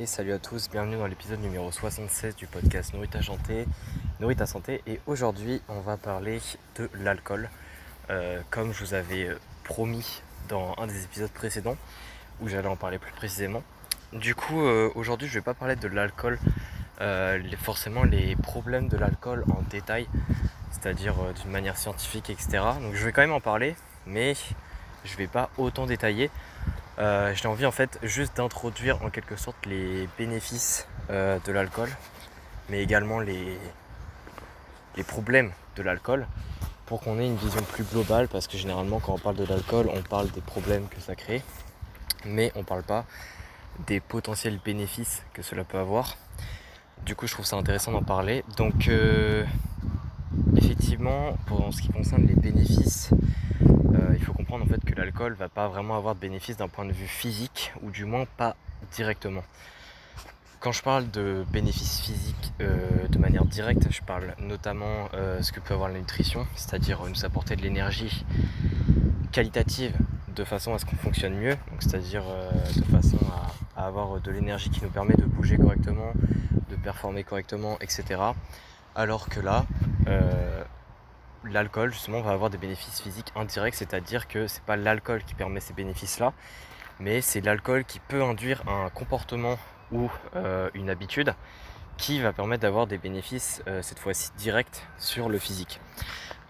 Et salut à tous, bienvenue dans l'épisode numéro 76 du podcast Nourrit ta santé. Et aujourd'hui, on va parler de l'alcool, comme je vous avais promis dans un des épisodes précédents, où j'allais en parler plus précisément. Du coup, aujourd'hui, je vais pas parler de l'alcool, forcément les problèmes de l'alcool en détail, c'est-à-dire d'une manière scientifique, etc. Donc je vais quand même en parler, mais je vais pas autant détailler. J'ai envie en fait juste d'introduire en quelque sorte les bénéfices de l'alcool, mais également les problèmes de l'alcool, pour qu'on ait une vision plus globale, parce que généralement quand on parle de l'alcool, on parle des problèmes que ça crée, mais on parle pas des potentiels bénéfices que cela peut avoir. Du coup je trouve ça intéressant d'en parler. Donc effectivement, pour ce qui concerne les bénéfices, il faut comprendre en fait que l'alcool va pas vraiment avoir de bénéfices d'un point de vue physique, ou du moins pas directement. Quand je parle de bénéfices physiques de manière directe, je parle notamment ce que peut avoir la nutrition, c'est-à-dire nous apporter de l'énergie qualitative de façon à ce qu'on fonctionne mieux, donc c'est-à-dire de façon à avoir de l'énergie qui nous permet de bouger correctement, de performer correctement, etc. Alors que là, l'alcool justement va avoir des bénéfices physiques indirects, c'est-à-dire que c'est pas l'alcool qui permet ces bénéfices-là, mais c'est l'alcool qui peut induire un comportement ou une habitude qui va permettre d'avoir des bénéfices cette fois-ci directs sur le physique.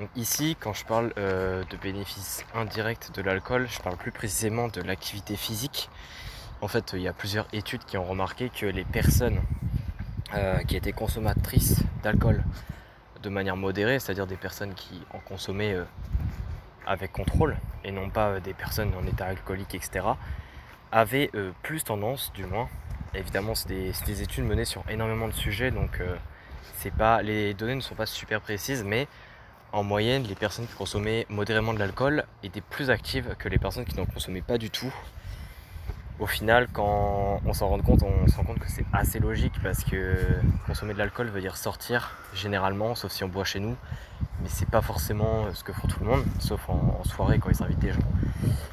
Donc ici, quand je parle de bénéfices indirects de l'alcool, je parle plus précisément de l'activité physique. En fait, il y a plusieurs études qui ont remarqué que les personnes qui étaient consommatrices d'alcool de manière modérée, c'est-à-dire des personnes qui en consommaient avec contrôle et non pas des personnes en état alcoolique, etc., avaient plus tendance, du moins, évidemment c'est des études menées sur énormément de sujets, donc les données ne sont pas super précises, mais en moyenne les personnes qui consommaient modérément de l'alcool étaient plus actives que les personnes qui n'en consommaient pas du tout. Au final, quand on s'en rend compte, que c'est assez logique, parce que consommer de l'alcool veut dire sortir généralement, sauf si on boit chez nous, mais c'est pas forcément ce que font tout le monde, sauf en soirée quand ils invitent des gens.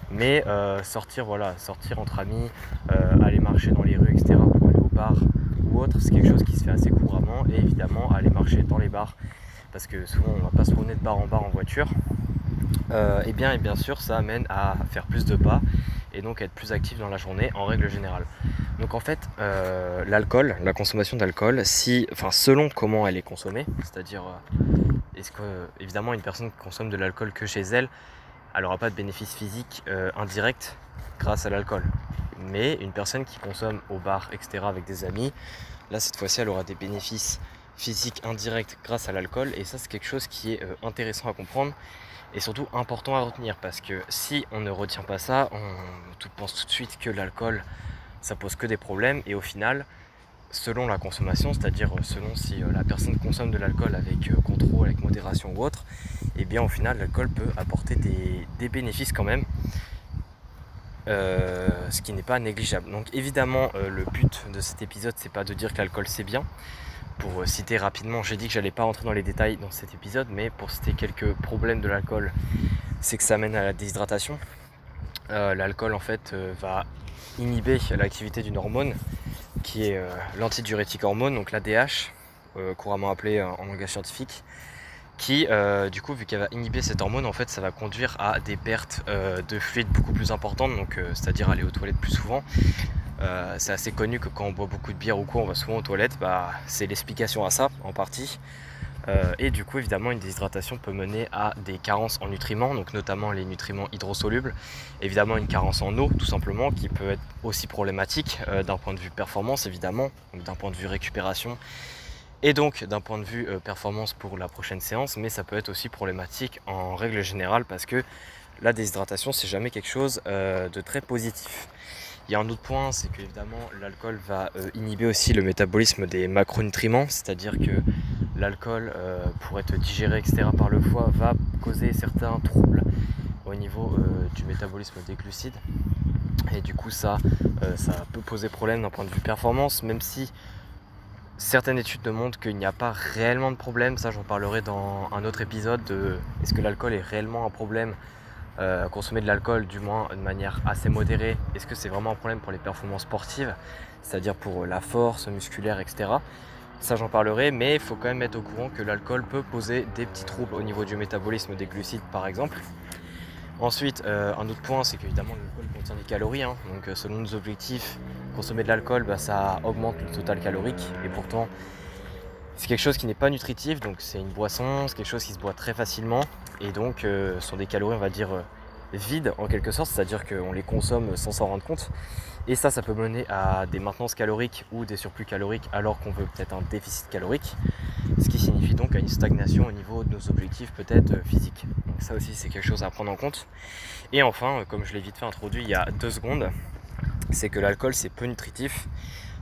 Mais sortir entre amis, aller marcher dans les rues, etc., pour aller au bar ou autre, c'est quelque chose qui se fait assez couramment. Et évidemment, aller marcher dans les bars, parce que souvent on va pas se promener de bar en voiture, et bien sûr ça amène à faire plus de pas et donc être plus actif dans la journée en règle générale. Donc en fait, l'alcool, la consommation d'alcool, selon comment elle est consommée, c'est-à-dire est-ce que évidemment une personne qui consomme de l'alcool que chez elle, elle n'aura pas de bénéfice physique indirect grâce à l'alcool. Mais une personne qui consomme au bar, etc., avec des amis, là cette fois-ci elle aura des bénéfices physiques indirects grâce à l'alcool, et ça c'est quelque chose qui est intéressant à comprendre et surtout important à retenir, parce que si on ne retient pas ça, on pense tout de suite que l'alcool ça pose que des problèmes, et au final, selon la consommation, c'est-à-dire selon si la personne consomme de l'alcool avec contrôle, avec modération ou autre, et bien au final l'alcool peut apporter des bénéfices quand même, ce qui n'est pas négligeable. Donc évidemment le but de cet épisode c'est pas de dire que l'alcool c'est bien. Pour citer rapidement, j'ai dit que j'allais pas rentrer dans les détails dans cet épisode, mais pour citer quelques problèmes de l'alcool, c'est que ça mène à la déshydratation. L'alcool en fait va inhiber l'activité d'une hormone qui est l'antidiurétique hormone, donc l'ADH, couramment appelée en langage scientifique, qui du coup, vu qu'elle va inhiber cette hormone, en fait ça va conduire à des pertes de fluide beaucoup plus importantes, donc c'est-à-dire aller aux toilettes plus souvent. C'est assez connu que quand on boit beaucoup de bière ou quoi, on va souvent aux toilettes, c'est l'explication à ça en partie. Et du coup évidemment une déshydratation peut mener à des carences en nutriments, donc notamment les nutriments hydrosolubles, évidemment une carence en eau tout simplement, qui peut être aussi problématique d'un point de vue performance évidemment, donc d'un point de vue récupération, et donc d'un point de vue performance pour la prochaine séance, mais ça peut être aussi problématique en règle générale, parce que la déshydratation c'est jamais quelque chose de très positif. Il y a un autre point, c'est que évidemment l'alcool va inhiber aussi le métabolisme des macronutriments, c'est-à-dire que l'alcool, pour être digéré, etc., par le foie, va causer certains troubles au niveau du métabolisme des glucides. Et du coup ça peut poser problème d'un point de vue performance, même si certaines études montrent qu'il n'y a pas réellement de problème. Ça j'en parlerai dans un autre épisode de est-ce que l'alcool est réellement un problème. Consommer de l'alcool, du moins de manière assez modérée, est-ce que c'est vraiment un problème pour les performances sportives? c'est-à-dire pour la force musculaire, etc. Ça j'en parlerai, mais il faut quand même être au courant que l'alcool peut poser des petits troubles au niveau du métabolisme des glucides par exemple. Ensuite, un autre point, c'est qu'évidemment l'alcool contient des calories, hein. Donc selon nos objectifs, consommer de l'alcool, ça augmente le total calorique, et pourtant c'est quelque chose qui n'est pas nutritif, donc c'est une boisson, c'est quelque chose qui se boit très facilement, et donc ce sont des calories, on va dire, vides en quelque sorte, c'est-à-dire qu'on les consomme sans s'en rendre compte, et ça peut mener à des maintenances caloriques ou des surplus caloriques alors qu'on veut peut-être un déficit calorique, ce qui signifie donc à une stagnation au niveau de nos objectifs peut-être physiques. Donc ça aussi c'est quelque chose à prendre en compte. Et enfin, comme je l'ai vite fait introduit il y a 2 secondes, c'est que l'alcool c'est peu nutritif,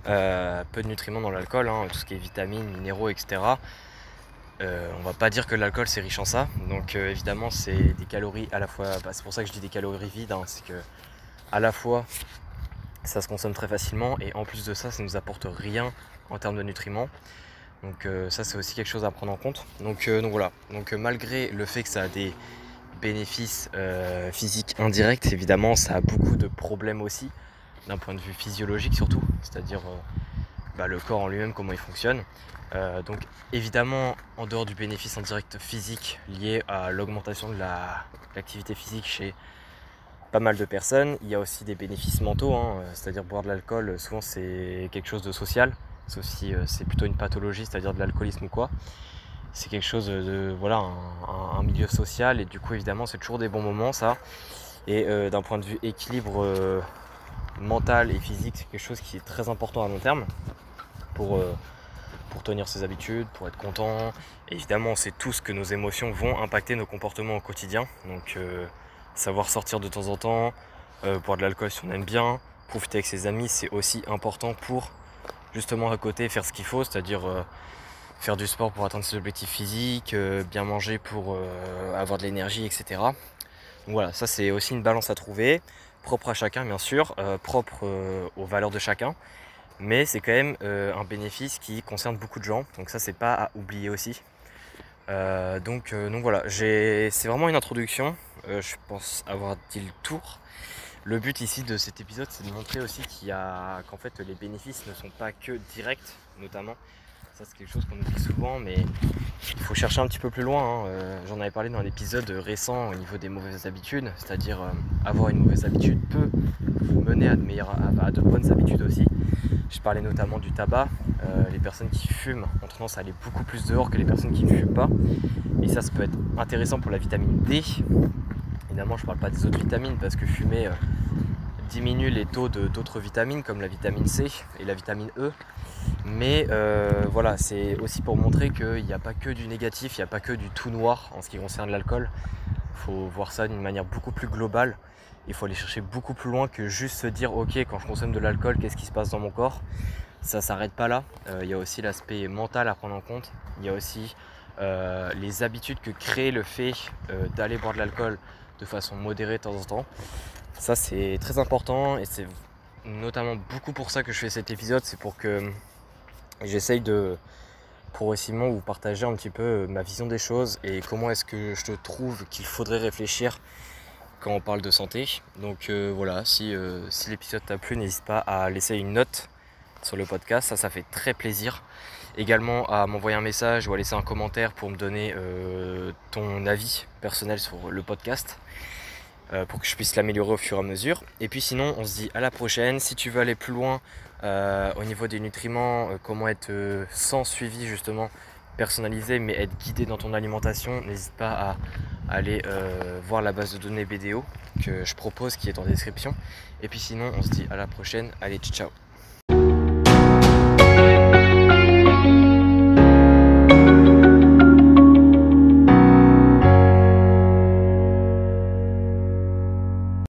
peu de nutriments dans l'alcool, hein, tout ce qui est vitamines, minéraux, etc. On va pas dire que l'alcool c'est riche en ça, donc évidemment c'est des calories à la fois, c'est pour ça que je dis des calories vides, hein, c'est que à la fois ça se consomme très facilement et en plus de ça nous apporte rien en termes de nutriments. Donc ça c'est aussi quelque chose à prendre en compte. Donc voilà, malgré le fait que ça a des bénéfices physiques indirects, évidemment ça a beaucoup de problèmes aussi, d'un point de vue physiologique surtout, c'est-à-dire le corps en lui-même, comment il fonctionne. Donc évidemment, en dehors du bénéfice indirect physique lié à l'augmentation de l'activité physique chez pas mal de personnes, il y a aussi des bénéfices mentaux, hein, c'est-à-dire boire de l'alcool, souvent c'est quelque chose de social, c'est plutôt une pathologie, c'est-à-dire de l'alcoolisme ou quoi. C'est quelque chose de voilà, un milieu social, et du coup évidemment c'est toujours des bons moments ça. Et d'un point de vue équilibre mental et physique, c'est quelque chose qui est très important à long terme pour tenir ses habitudes, pour être content. Et évidemment, c'est tout ce que nos émotions vont impacter nos comportements au quotidien. Donc savoir sortir de temps en temps, boire de l'alcool si on aime bien, profiter avec ses amis, c'est aussi important pour justement à côté faire ce qu'il faut, c'est-à-dire faire du sport pour atteindre ses objectifs physiques, bien manger pour avoir de l'énergie, etc. Donc voilà, ça c'est aussi une balance à trouver, propre à chacun bien sûr, propre aux valeurs de chacun. Mais c'est quand même un bénéfice qui concerne beaucoup de gens, donc ça c'est pas à oublier aussi. Donc voilà, c'est vraiment une introduction, je pense avoir dit le tour. Le but ici de cet épisode, c'est de montrer aussi qu'en fait les bénéfices ne sont pas que directs, notamment. Ça c'est quelque chose qu'on oublie souvent, mais il faut chercher un petit peu plus loin, hein. J'en avais parlé dans l'épisode récent au niveau des mauvaises habitudes, c'est-à-dire avoir une mauvaise habitude peut mener à de bonnes habitudes aussi. Je parlais notamment du tabac. Les personnes qui fument ont tendance à aller beaucoup plus dehors que les personnes qui ne fument pas. Et ça peut être intéressant pour la vitamine D. Évidemment, je ne parle pas des autres vitamines parce que fumer diminue les taux d'autres vitamines comme la vitamine C et la vitamine E. Mais voilà, c'est aussi pour montrer qu'il n'y a pas que du négatif, il n'y a pas que du tout noir en ce qui concerne l'alcool. Il faut voir ça d'une manière beaucoup plus globale. Il faut aller chercher beaucoup plus loin que juste se dire ok, quand je consomme de l'alcool, qu'est-ce qui se passe dans mon corps. Ça s'arrête pas là. Il y a aussi l'aspect mental à prendre en compte. Il y a aussi les habitudes que crée le fait d'aller boire de l'alcool de façon modérée de temps en temps. Ça c'est très important et c'est notamment beaucoup pour ça que je fais cet épisode. C'est pour que j'essaye de progressivement vous partager un petit peu ma vision des choses et comment est-ce que je trouve qu'il faudrait réfléchir quand on parle de santé. Donc voilà, si l'épisode t'a plu, n'hésite pas à laisser une note sur le podcast, ça fait très plaisir. Également à m'envoyer un message ou à laisser un commentaire pour me donner ton avis personnel sur le podcast, pour que je puisse l'améliorer au fur et à mesure. Et puis sinon, on se dit à la prochaine. Si tu veux aller plus loin au niveau des nutriments, comment être sans suivi justement, personnalisé, mais être guidé dans ton alimentation, n'hésite pas à aller voir la base de données BDO que je propose, qui est en description. Et puis sinon, on se dit à la prochaine. Allez, ciao.